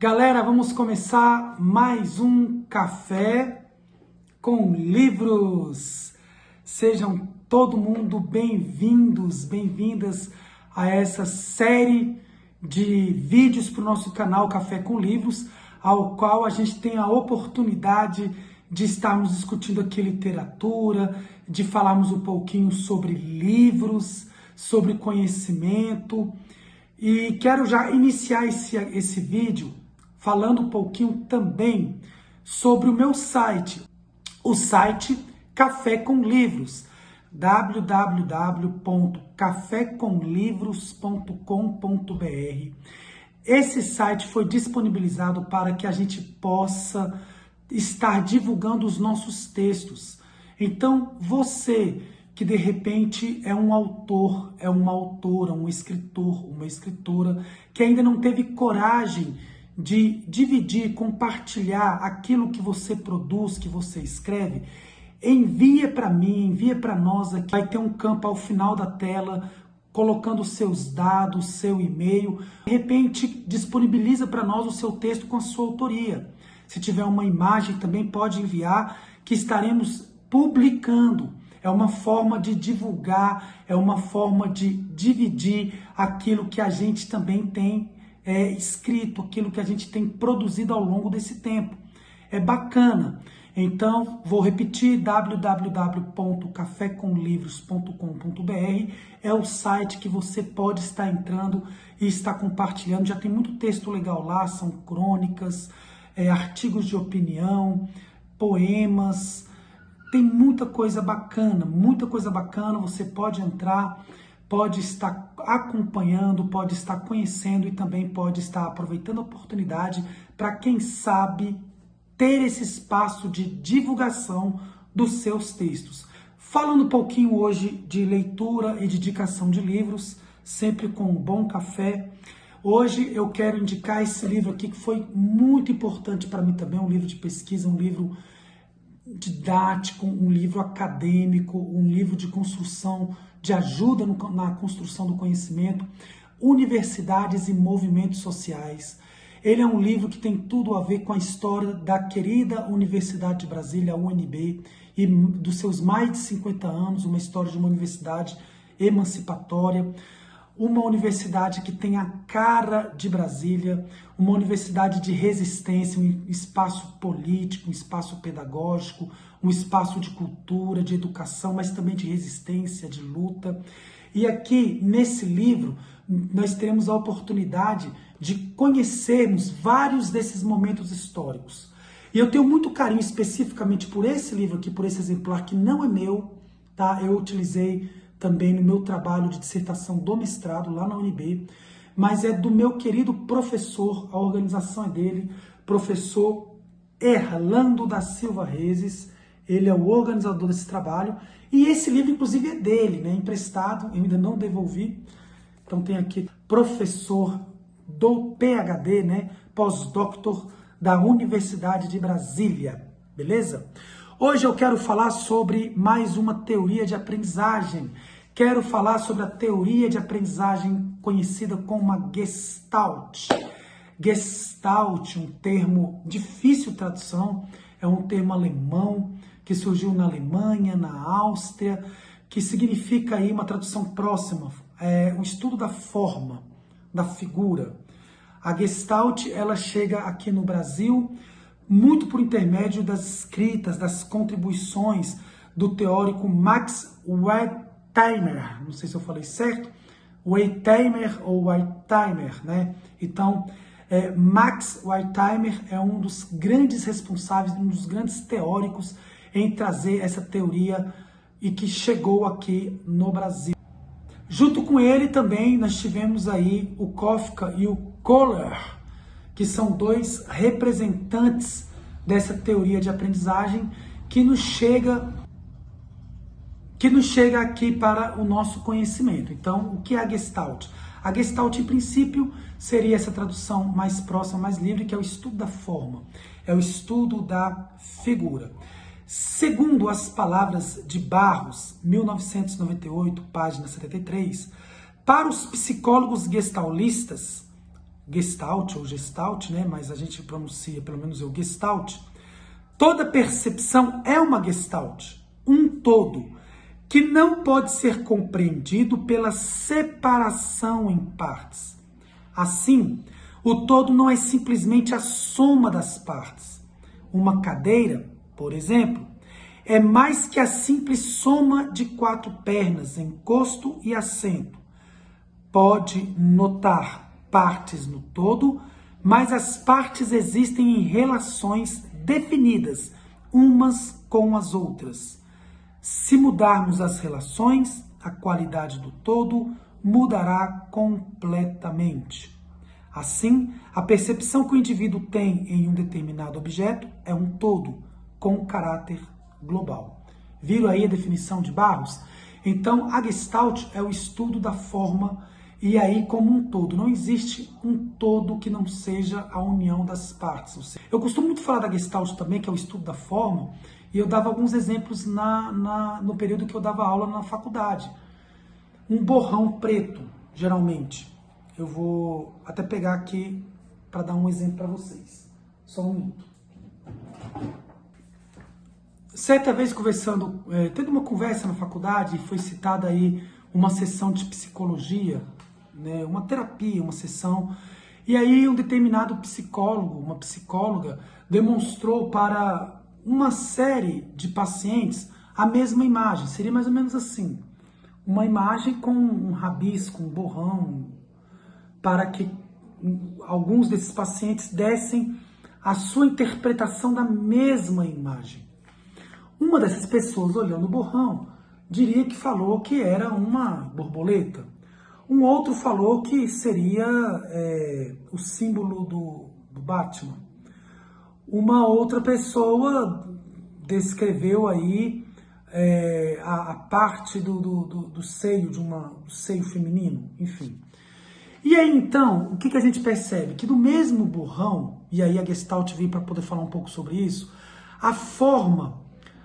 Galera, vamos começar mais um Café com Livros. Sejam todo mundo bem-vindos, bem-vindas a essa série de vídeos para o nosso canal Café com Livros, ao qual a gente tem a oportunidade de estarmos discutindo aqui literatura, de falarmos um pouquinho sobre livros, sobre conhecimento. E quero já iniciar esse vídeo falando um pouquinho também sobre o meu site, o site Café com Livros, www.cafecomlivros.com.br. Esse site foi disponibilizado para que a gente possa estar divulgando os nossos textos. Então, você que de repente é um autor, é uma autora, um escritor, uma escritora, que ainda não teve coragem de dividir, compartilhar aquilo que você produz, que você escreve, envia para mim, envia para nós aqui. Vai ter um campo ao final da tela, colocando seus dados, seu e-mail. De repente, disponibiliza para nós o seu texto com a sua autoria. Se tiver uma imagem, também pode enviar, que estaremos publicando. É uma forma de divulgar, é uma forma de dividir aquilo que a gente também tem escrito, aquilo que a gente tem produzido ao longo desse tempo. É bacana. Então, vou repetir, www.cafecomlivros.com.br é o site que você pode estar entrando e estar compartilhando. Já tem muito texto legal lá, são crônicas, artigos de opinião, poemas. Tem muita coisa bacana, você pode entrar, pode estar acompanhando, pode estar conhecendo e também pode estar aproveitando a oportunidade para, quem sabe, ter esse espaço de divulgação dos seus textos. Falando um pouquinho hoje de leitura e de indicação de livros, sempre com um bom café. Hoje eu quero indicar esse livro aqui que foi muito importante para mim também, um livro de pesquisa, um livro didático, um livro acadêmico, um livro de construção, de ajuda na construção do conhecimento, Universidades e Movimentos Sociais. Ele é um livro que tem tudo a ver com a história da querida Universidade de Brasília, a UNB, e dos seus mais de 50 anos, uma história de uma universidade emancipatória, uma universidade que tem a cara de Brasília, uma universidade de resistência, um espaço político, um espaço pedagógico, um espaço de cultura, de educação, mas também de resistência, de luta. E aqui, nesse livro, nós teremos a oportunidade de conhecermos vários desses momentos históricos. E eu tenho muito carinho especificamente por esse livro aqui, por esse exemplar que não é meu, tá? Eu utilizei também no meu trabalho de dissertação do mestrado lá na UNB, mas é do meu querido professor, a organização é dele, professor Erlando da Silva Rezes. Ele é o organizador desse trabalho, e esse livro inclusive é dele, né, emprestado, eu ainda não devolvi. Então tem aqui professor do PhD, né, pós-doutor da Universidade de Brasília, beleza? Hoje eu quero falar sobre mais uma teoria de aprendizagem. Quero falar sobre a teoria de aprendizagem conhecida como a Gestalt. Gestalt, um termo difícil de tradução, é um termo alemão que surgiu na Alemanha, na Áustria, que significa aí uma tradução próxima, o estudo da forma, da figura. A Gestalt, ela chega aqui no Brasil muito por intermédio das escritas, das contribuições do teórico Max Wertheimer, não sei se eu falei certo, Wertheimer ou Wertheimer, né? Então, Max Wertheimer é um dos grandes responsáveis, um dos grandes teóricos em trazer essa teoria e que chegou aqui no Brasil. Junto com ele também nós tivemos aí o Kafka e o Kohler, que são dois representantes dessa teoria de aprendizagem que nos chega aqui para o nosso conhecimento. Então, o que é a Gestalt? A Gestalt, em princípio, seria essa tradução mais próxima, mais livre, que é o estudo da forma, é o estudo da figura. Segundo as palavras de Barros, 1998, página 73, para os psicólogos gestaulistas, Gestalt ou Gestalt, né? Mas a gente pronuncia, pelo menos eu, Gestalt. Toda percepção é uma Gestalt, um todo, que não pode ser compreendido pela separação em partes. Assim, o todo não é simplesmente a soma das partes. Uma cadeira, por exemplo, é mais que a simples soma de 4 pernas, encosto e assento. Pode notar partes no todo, mas as partes existem em relações definidas, umas com as outras. Se mudarmos as relações, a qualidade do todo mudará completamente. Assim, a percepção que o indivíduo tem em um determinado objeto é um todo, com caráter global. Viram aí a definição de Barros? Então, a Gestalt é o estudo da forma e aí como um todo. Não existe um todo que não seja a união das partes. Eu costumo muito falar da Gestalt também, que é o estudo da forma, e eu dava alguns exemplos no período que eu dava aula na faculdade. Um borrão preto, geralmente. Eu vou até pegar aqui para dar um exemplo para vocês. Só um minuto. Certa vez conversando, tendo uma conversa na faculdade, foi citada aí uma sessão de psicologia, né, uma terapia, uma sessão, e aí um determinado psicólogo, uma psicóloga, demonstrou para uma série de pacientes a mesma imagem, seria mais ou menos assim, uma imagem com um rabisco, um borrão, para que alguns desses pacientes dessem a sua interpretação da mesma imagem. Uma dessas pessoas, olhando o borrão, diria que falou que era uma borboleta. Um outro falou que seria o símbolo do Batman. Uma outra pessoa descreveu aí a parte do seio, do seio feminino, enfim. E aí, então, o que a gente percebe? Que do mesmo borrão, e aí a Gestalt veio para poder falar um pouco sobre isso, a forma,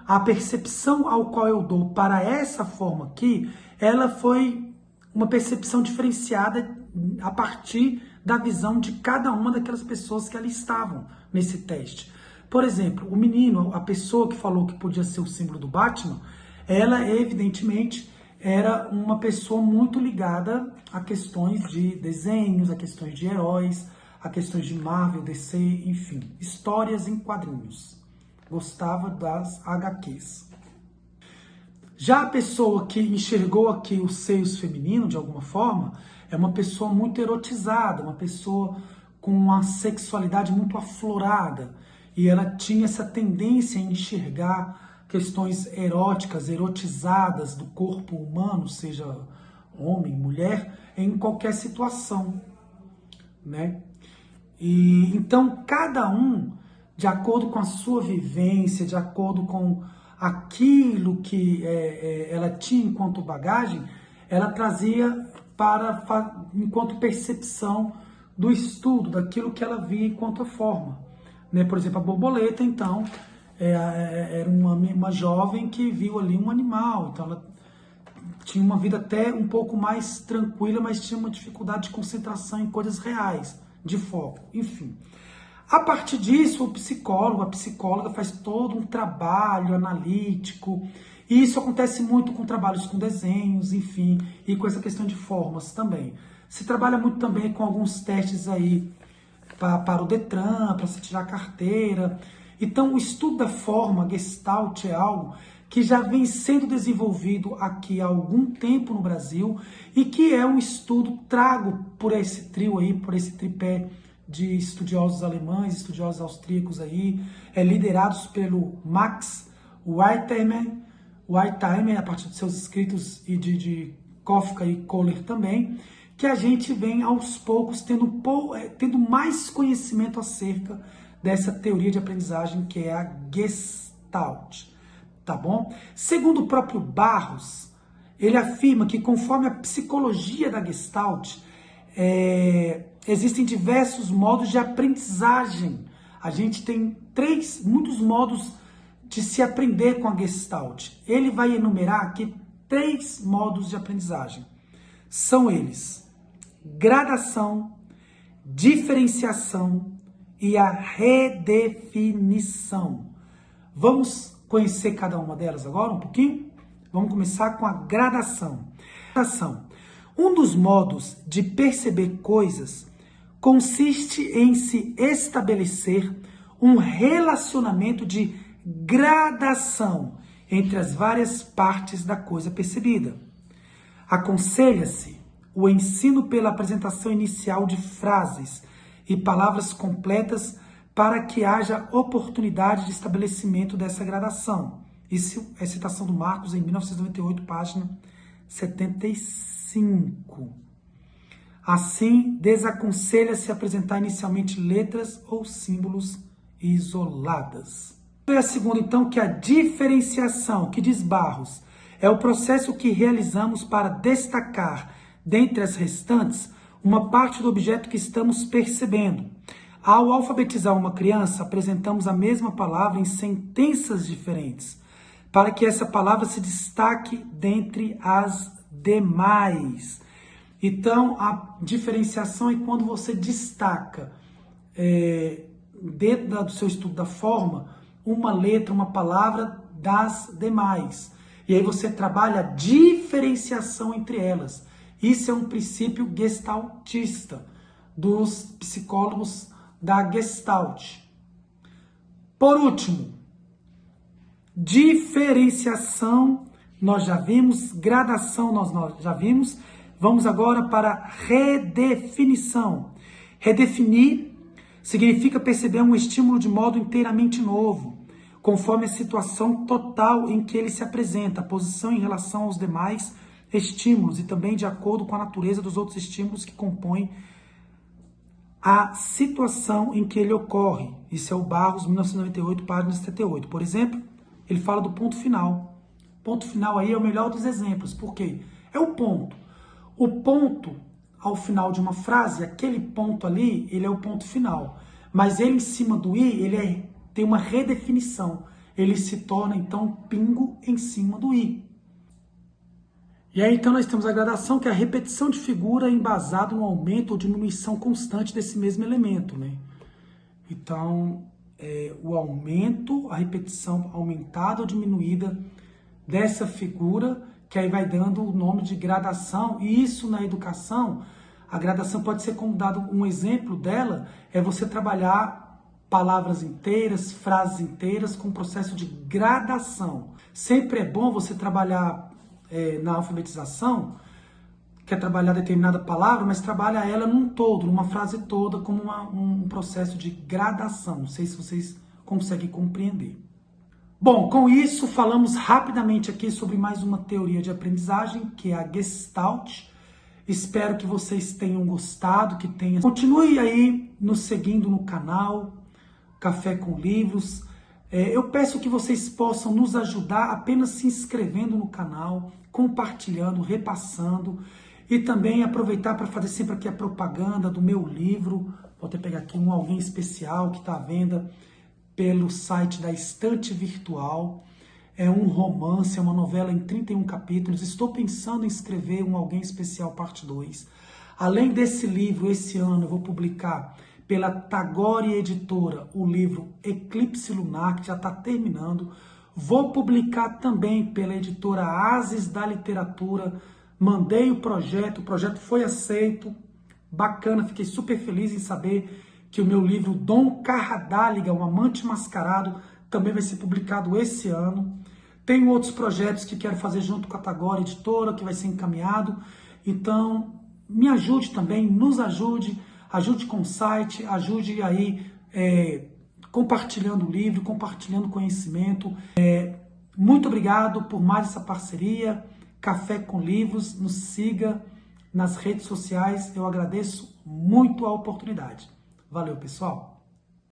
a percepção ao qual eu dou para essa forma aqui, ela foi uma percepção diferenciada a partir da visão de cada uma daquelas pessoas que ali estavam nesse teste. Por exemplo, o menino, a pessoa que falou que podia ser o símbolo do Batman, ela evidentemente era uma pessoa muito ligada a questões de desenhos, a questões de heróis, a questões de Marvel, DC, enfim, histórias em quadrinhos. Gostava das HQs. Já a pessoa que enxergou aqui os seios femininos, de alguma forma, é uma pessoa muito erotizada, uma pessoa com uma sexualidade muito aflorada. E ela tinha essa tendência a enxergar questões eróticas, erotizadas do corpo humano, seja homem, mulher, em qualquer situação, né? E então cada um, de acordo com a sua vivência, de acordo com aquilo que ela tinha enquanto bagagem, ela trazia enquanto percepção do estudo, daquilo que ela via enquanto forma. Né? Por exemplo, a borboleta, então, era uma jovem que viu ali um animal, então ela tinha uma vida até um pouco mais tranquila, mas tinha uma dificuldade de concentração em coisas reais, de foco, enfim. A partir disso, o psicólogo, a psicóloga faz todo um trabalho analítico, e isso acontece muito com trabalhos com desenhos, enfim, e com essa questão de formas também. Se trabalha muito também com alguns testes aí para o Detran, para se tirar a carteira. Então, o estudo da forma, Gestalt, é algo que já vem sendo desenvolvido aqui há algum tempo no Brasil e que é um estudo trago por esse trio aí, por esse tripé de estudiosos alemães, estudiosos austríacos aí, liderados pelo Max Wertheimer, a partir de seus escritos e de Kafka e Kohler também, que a gente vem aos poucos tendo mais conhecimento acerca dessa teoria de aprendizagem que é a Gestalt, tá bom? Segundo o próprio Barros, ele afirma que conforme a psicologia da Gestalt, existem diversos modos de aprendizagem. A gente tem muitos modos de se aprender com a Gestalt. Ele vai enumerar aqui 3 modos de aprendizagem. São eles: gradação, diferenciação e a redefinição. Vamos conhecer cada uma delas agora um pouquinho? Vamos começar com a gradação. Um dos modos de perceber coisas consiste em se estabelecer um relacionamento de gradação entre as várias partes da coisa percebida. Aconselha-se o ensino pela apresentação inicial de frases e palavras completas para que haja oportunidade de estabelecimento dessa gradação. Isso é citação do Marcos em 1998, página 75. Assim, desaconselha-se apresentar inicialmente letras ou símbolos isoladas. E a segunda, então, que é a diferenciação, que diz Barros, é o processo que realizamos para destacar, dentre as restantes, uma parte do objeto que estamos percebendo. Ao alfabetizar uma criança, apresentamos a mesma palavra em sentenças diferentes, para que essa palavra se destaque dentre as demais. Então, a diferenciação é quando você destaca, dentro do seu estudo da forma, uma letra, uma palavra das demais. E aí você trabalha a diferenciação entre elas. Isso é um princípio gestaltista, dos psicólogos da Gestalt. Por último, diferenciação, nós já vimos, gradação, nós já vimos. Vamos agora para redefinição. Redefinir significa perceber um estímulo de modo inteiramente novo, conforme a situação total em que ele se apresenta, a posição em relação aos demais estímulos e também de acordo com a natureza dos outros estímulos que compõem a situação em que ele ocorre. Isso é o Barros, 1998, página 78. Por exemplo, ele fala do ponto final. Ponto final aí é o melhor dos exemplos. Por quê? É o ponto. O ponto, ao final de uma frase, aquele ponto ali, ele é o ponto final. Mas ele em cima do i, tem uma redefinição. Ele se torna, então, pingo em cima do i. E aí, então, nós temos a gradação, que é a repetição de figura embasada no aumento ou diminuição constante desse mesmo elemento, né? Então, o aumento, a repetição aumentada ou diminuída dessa figura, que aí vai dando o nome de gradação. E isso na educação, a gradação pode ser como dado um exemplo dela, é você trabalhar palavras inteiras, frases inteiras, com um processo de gradação. Sempre é bom você trabalhar na alfabetização, quer trabalhar determinada palavra, mas trabalha ela num todo, numa frase toda, como um processo de gradação. Não sei se vocês conseguem compreender. Bom, com isso, falamos rapidamente aqui sobre mais uma teoria de aprendizagem, que é a Gestalt. Espero que vocês tenham gostado, que tenham... Continue aí nos seguindo no canal Café com Livros. Eu peço que vocês possam nos ajudar apenas se inscrevendo no canal, compartilhando, repassando e também aproveitar para fazer sempre aqui a propaganda do meu livro. Vou até pegar aqui um Alguém Especial que está à venda pelo site da Estante Virtual. É um romance, é uma novela em 31 capítulos. Estou pensando em escrever um Alguém Especial parte 2. Além desse livro, esse ano eu vou publicar pela Tagore Editora o livro Eclipse Lunar, que já está terminando. Vou publicar também pela editora Ases da Literatura. Mandei o projeto foi aceito. Bacana, fiquei super feliz em saber que o meu livro Dom Carradáliga, o Amante Mascarado, também vai ser publicado esse ano. Tenho outros projetos que quero fazer junto com a Tagore Editora, que vai ser encaminhado. Então, me ajude também, nos ajude, ajude com o site, ajude aí compartilhando o livro, compartilhando conhecimento. Muito obrigado por mais essa parceria. Café com Livros, nos siga nas redes sociais. Eu agradeço muito a oportunidade. Valeu, pessoal!